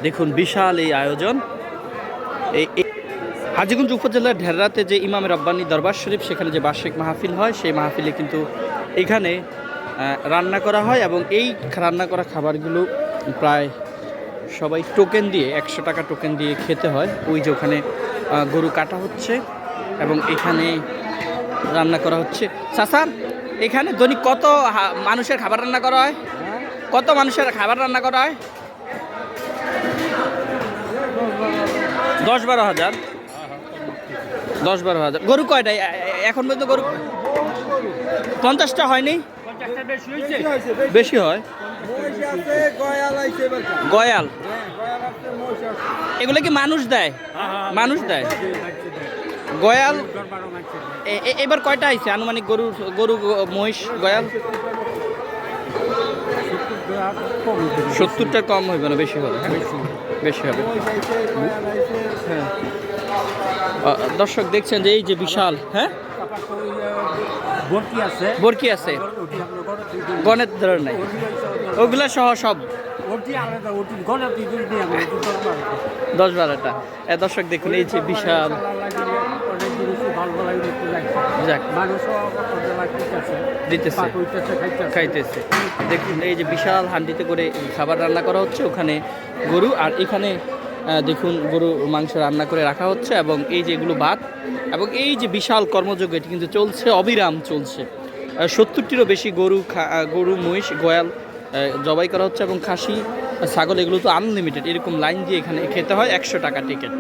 দেখুন বিশাল এই আয়োজন। এই হাজীগঞ্জ উপজেলার ঢেররাতে যে ইমাম রব্বানী দরবার শরীফ, সেখানে যে বার্ষিক মাহফিল হয়, সেই মাহফিলে কিন্তু এখানে রান্না করা হয় এবং এই রান্না করা খাবারগুলো প্রায় সবাই টোকেন দিয়ে 100 টাকা টোকেন দিয়ে খেতে হয়। ওই যে ওখানে গরু কাটা হচ্ছে এবং এখানে রান্না করা হচ্ছে। চাচার এখানে দৈনিক কত মানুষের খাবার রান্না করা হয়? কত মানুষের খাবার রান্না করা হয়? 10-12 হাজার। 10-12 হাজার। গরু কয়টাই এখন পর্যন্ত? গরু 50টা হয়নি? বেশি হয়। গয়াল এগুলো কি মানুষ দেয়? মানুষ দেয়। গয়াল এবার কয়টা আইছে আনুমানিক? গরু গরু মহিষ গয়াল 70টা কম হইবে না, বেশি হবে? বেশি হবে। হ্যাঁ দর্শক দেখছেন যে এই যে বিশাল, হ্যাঁ বরকি আছে, গণের ধরে নাই, ওগুলা সহ সব 10-12টা। দর্শক দেখুন এই যে বিশাল, দিতেছে খাইতেছে। দেখুন এই যে বিশাল হান্ডিতে করে খাবার রান্না করা হচ্ছে, ওখানে গরু, আর এখানে দেখুন গরু মাংস রান্না করে রাখা হচ্ছে এবং এই যে এগুলো ভাত, এবং এই যে বিশাল কর্মযজ্ঞ এটি কিন্তু চলছে, অবিরাম চলছে। 70টিরও বেশি গরু মহিষ গয়াল জবাই করা হচ্ছে এবং খাসি ছাগল এগুলো তো আনলিমিটেড, এরকম লাইন দিয়ে এখানে খেতে হয়, 100 টাকা টিকিট।